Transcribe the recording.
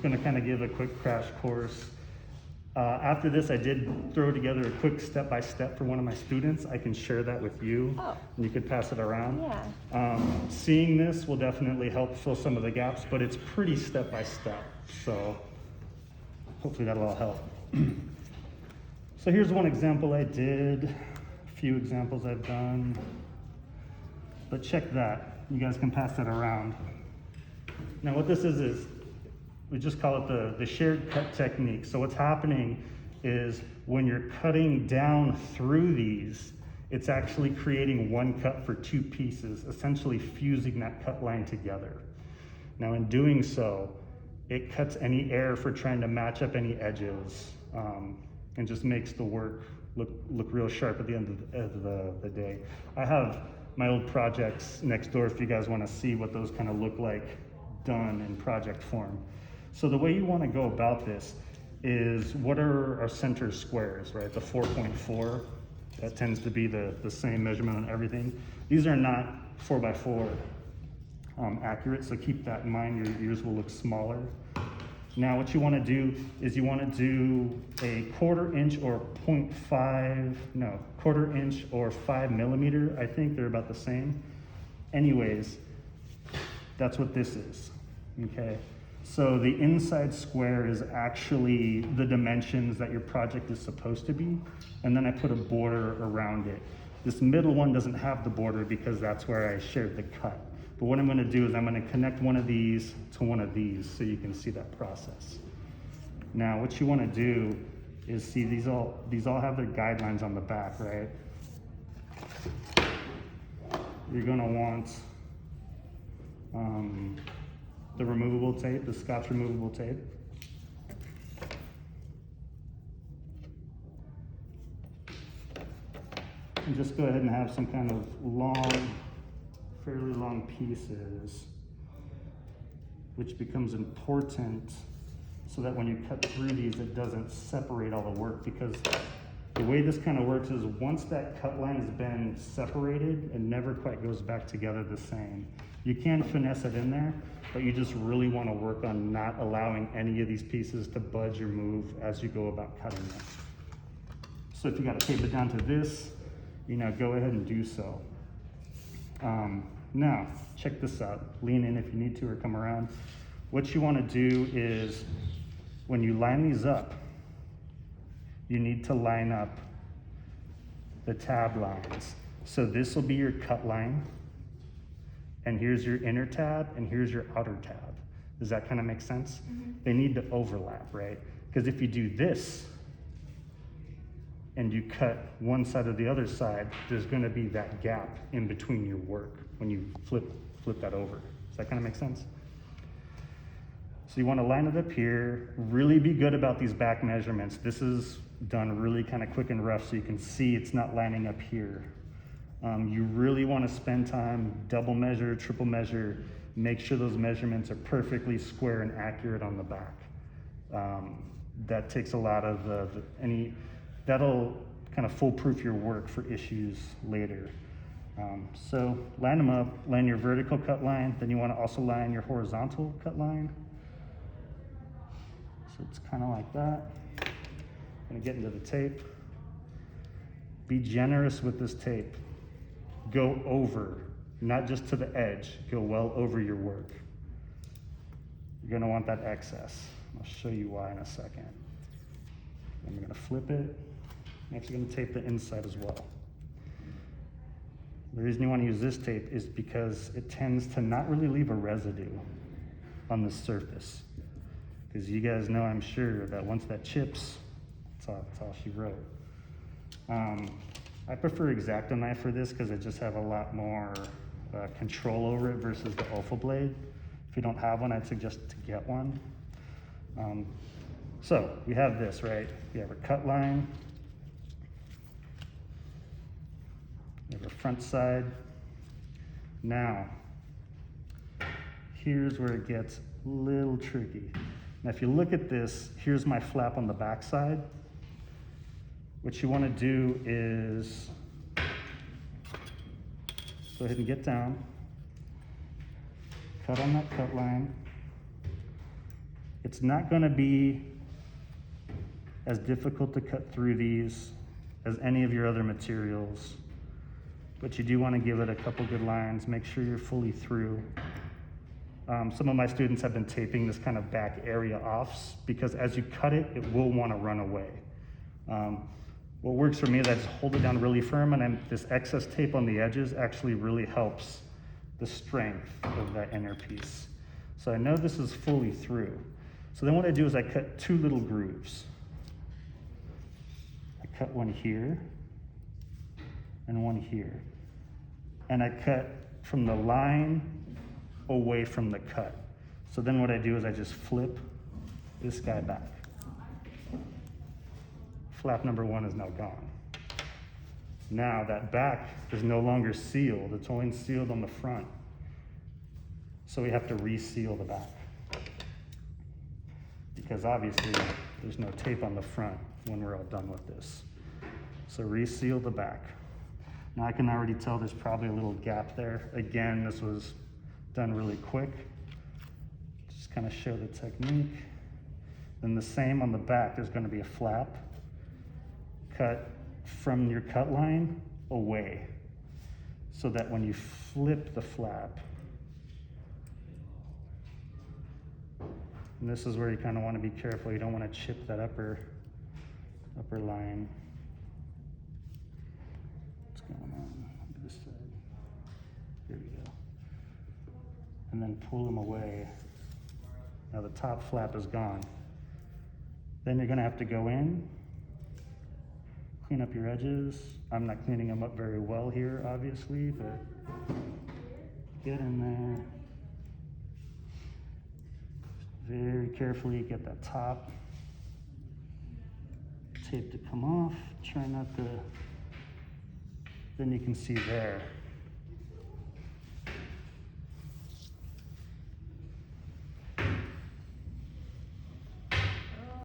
gonna kind of give a quick crash course. After this, I did throw together a quick step-by-step for one of my students. I can share that with you, and you could pass it around. Yeah. Seeing this will definitely help fill some of the gaps, but it's pretty step-by-step, so hopefully that'll all help. So here's one example I did, a few examples I've done, but check that. You guys can pass that around. Now what this is we just call it the shared cut technique. So what's happening is when you're cutting down through these, it's actually creating one cut for two pieces, essentially fusing that cut line together. Now in doing so, it cuts any air for trying to match up any edges, and just makes the work look real sharp at the end of the day. I have my old projects next door if you guys want to see what those kind of look like done in project form. So the way you want to go about this is, what are our center squares, right? The 4.4, that tends to be the same measurement on everything. These are not 4x4 accurate, so keep that in mind. Your ears will look smaller. Now what you want to do is you want to do a 1/4 inch or 1/4 inch or 5 millimeter. I think they're about the same. Anyways, that's what this is, okay? So the inside square is actually the dimensions that your project is supposed to be, and then I put a border around it. This middle one doesn't have the border because that's where I shared the cut. But what I'm gonna do is I'm gonna connect one of these to one of these so you can see that process. Now what you wanna do is see these all have their guidelines on the back, right? You're gonna want the removable tape, the Scotch removable tape. And just go ahead and have some kind of fairly long pieces, which becomes important so that when you cut through these, it doesn't separate all the work, because the way this kind of works is once that cut line has been separated, it never quite goes back together the same. You can finesse it in there, but you just really want to work on not allowing any of these pieces to budge or move as you go about cutting them. So if you got to tape it down to this, go ahead and do so. Now, check this out. Lean in if you need to, or come around. What you want to do is, when you line these up, you need to line up the tab lines. So this will be your cut line, and here's your inner tab, and here's your outer tab. Does that kind of make sense? Mm-hmm. They need to overlap, right? Because if you do this, and you cut one side or the other side, there's gonna be that gap in between your work when you flip that over. Does that kind of make sense? So you wanna line it up here, really be good about these back measurements. This is done really kind of quick and rough so you can see it's not lining up here. You really wanna spend time, double measure, triple measure, make sure those measurements are perfectly square and accurate on the back. That takes a lot of that'll kind of foolproof your work for issues later. So line them up, line your vertical cut line, then you want to also line your horizontal cut line. So it's kind of like that. I'm gonna get into the tape. Be generous with this tape. Go over, not just to the edge, go well over your work. You're gonna want that excess. I'll show you why in a second. I'm gonna flip it. I'm actually gonna tape the inside as well. The reason you wanna use this tape is because it tends to not really leave a residue on the surface. Because you guys know, I'm sure, that once that chips, that's all she wrote. I prefer X-Acto knife for this because I just have a lot more control over it versus the Ofo blade. If you don't have one, I'd suggest to get one. So we have this, right? We have our cut line. We have our front side. Now, here's where it gets a little tricky. Now, if you look at this, here's my flap on the back side. What you want to do is go ahead and get down, cut on that cut line, It's not gonna be as difficult to cut through these as any of your other materials, but you do wanna give it a couple good lines, make sure you're fully through. Some of my students have been taping this kind of back area off because as you cut it, it will wanna run away. What works for me is I just hold it down really firm, and then this excess tape on the edges actually really helps the strength of that inner piece. So I know this is fully through. So then what I do is I cut 2 little grooves. I cut one here and one here. And I cut from the line away from the cut. So then what I do is I just flip this guy back. Flap number 1 is now gone. Now that back is no longer sealed, it's only sealed on the front. So we have to reseal the back, because obviously there's no tape on the front when we're all done with this. So reseal the back. Now I can already tell there's probably a little gap there. Again, this was done really quick. Just kind of show the technique. Then the same on the back, there's gonna be a flap. Cut from your cut line away, so that when you flip the flap, and this is where you kind of want to be careful, you don't want to chip that upper line. What's going on? Look at this side. Here we go. And then pull them away. Now the top flap is gone. Then you're going to have to go in, clean up your edges. I'm not cleaning them up very well here, obviously, but get in there. Very carefully get that top tape to come off. Try not to, then you can see there,